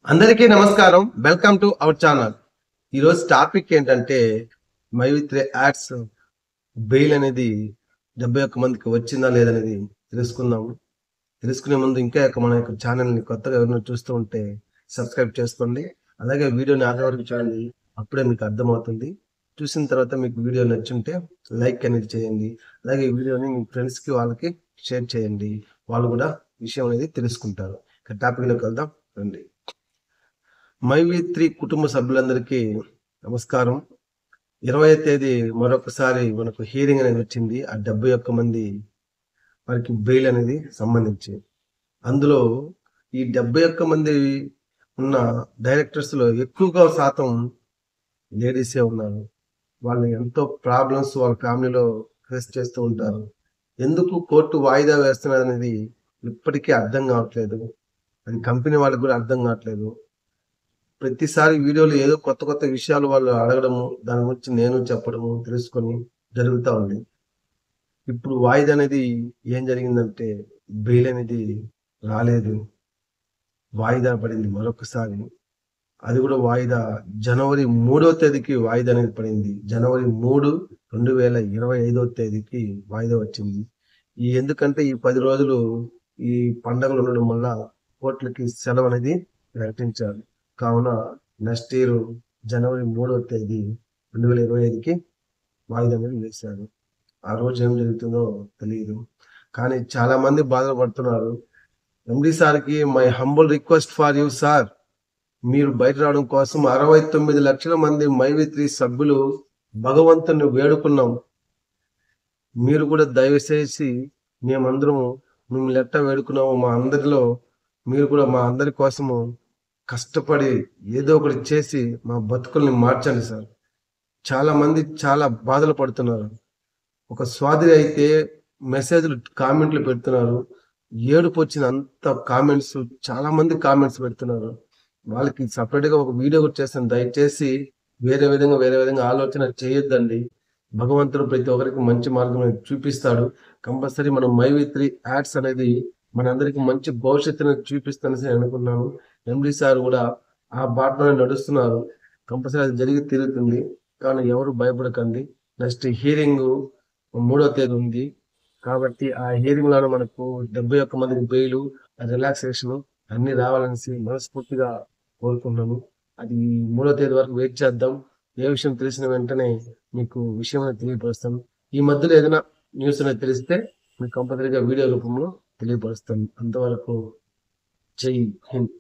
అందరికీ నమస్కారం. Welcome to our channel. ఈరోజు టాపిక్ ఏంటంటే మై విత్ యాడ్స్ బెయిల్ అనేది 71 మందికి వచ్చిందా లేదనేది తెలుసుకుందాము. తెలుసుకునే ముందు ఇంకా మన యొక్క ఛానల్ని కొత్తగా ఎవరైనా చూస్తూ ఉంటే సబ్స్క్రైబ్ చేసుకోండి. అలాగే వీడియోని ఆఖరి వరకు చూడండి. అప్పుడే మీకు అర్థమవుతుంది. చూసిన తర్వాత మీకు వీడియో నచ్చుంటే లైక్ అనేది చేయండి. అలాగే ఈ వీడియోని మీ ఫ్రెండ్స్కి వాళ్ళకి షేర్ చేయండి. వాళ్ళు కూడా విషయం అనేది తెలుసుకుంటారు. ఇక టాపిక్లోకి వెళ్దాం రండి. మైవి3 కుటుంబ సభ్యులందరికీ నమస్కారం. 20వ తేదీ మరొకసారి మనకు హియరింగ్ అనేది వచ్చింది. ఆ 71 మంది వారికి బెయిల్ అనేది సంబంధించి అందులో ఈ 71 మంది ఉన్న డైరెక్టర్స్లో ఎక్కువగా శాతం లేడీసే ఉన్నారు. వాళ్ళు ఎంతో ప్రాబ్లమ్స్ వాళ్ళ ఫ్యామిలీలో ఫేస్ చేస్తూ ఉంటారు. ఎందుకు కోర్టు వాయిదా వేస్తున్నది అనేది ఇప్పటికీ అర్థం కావట్లేదు. అది కంపెనీ వాళ్ళకి కూడా అర్థం కావట్లేదు. ప్రతిసారి వీడియోలో ఏదో కొత్త కొత్త విషయాలు వాళ్ళు అడగడము, దాని గురించి నేను చెప్పడము, తెలుసుకొని జరుగుతూ ఉంది. ఇప్పుడు వాయిదా అనేది ఏం జరిగిందంటే బెయిల్ అనేది రాలేదు, వాయిదా పడింది మరొకసారి. అది కూడా వాయిదా జనవరి 3వ తేదీకి వాయిదా అనేది పడింది. జనవరి 3, 2025వ తేదీకి వాయిదా వచ్చింది. ఎందుకంటే ఈ 10 రోజులు ఈ పండగలు ఉండడం వల్ల కోర్టులకి సెలవు అనేది ప్రకటించారు. కావున నెక్స్ట్ ఇయర్ జనవరి 3వ తేదీ 2025కి వాయిదా అనేది వేశారు. ఆ రోజు ఏం జరుగుతుందో తెలియదు. కానీ చాలా మంది బాధలు పడుతున్నారు. ఎండి సార్కి my humble request for you sir, మీరు బయట రావడం కోసం 69 లక్షల మంది మైవి3 సభ్యులు భగవంతుని వేడుకున్నాం. మీరు కూడా దయచేసి మేమందరము మేము లెట్ట వేడుకున్నాము, మా అందరిలో మీరు కూడా మా అందరి కోసము కష్టపడి ఏదో ఒకటి చేసి మా బతుకుల్ని మార్చండి సార్. చాలా మంది చాలా బాధలు పడుతున్నారు. ఒక స్వాతి అయితే మెసేజ్లు కామెంట్లు పెడుతున్నారు. ఏడుపు వచ్చిన అంత కామెంట్స్, చాలా మంది కామెంట్స్ పెడుతున్నారు. వాళ్ళకి సపరేట్గా ఒక వీడియో కూడా చేస్తాను. దయచేసి వేరే విధంగా ఆలోచన చేయొద్దండి. భగవంతుడు ప్రతి ఒక్కరికి మంచి మార్గం చూపిస్తాడు. కంపల్సరీ మనం మైవి3 యాడ్స్ అనేది మనందరికి మంచి భవిష్యత్తును చూపిస్తానని అనుకున్నాను. ఎండి సార్ కూడా ఆ బాటలోనే నడుస్తున్నారు. కంపల్సరీ అది జరిగి తీరుతుంది. కానీ ఎవరు భయపడకండి. నెక్స్ట్ హియరింగ్ 3వ తేదీ ఉంది. కాబట్టి ఆ హియరింగ్ లో మనకు 71 మందికి బెయిల్, రిలాక్సేషన్ అన్ని రావాలనేసి మనస్ఫూర్తిగా కోరుకుంటున్నాను. అది 3వ తేదీ వరకు వెయిట్ చేద్దాం. ఏ విషయం తెలిసిన వెంటనే మీకు విషయం తెలియపరుస్తాను. ఈ మధ్యలో ఏదైనా న్యూస్ అనేది తెలిస్తే మీకు కంపల్సరీగా వీడియో రూపంలో తెలియపరుస్తాను. అంతవరకు జై హింద్.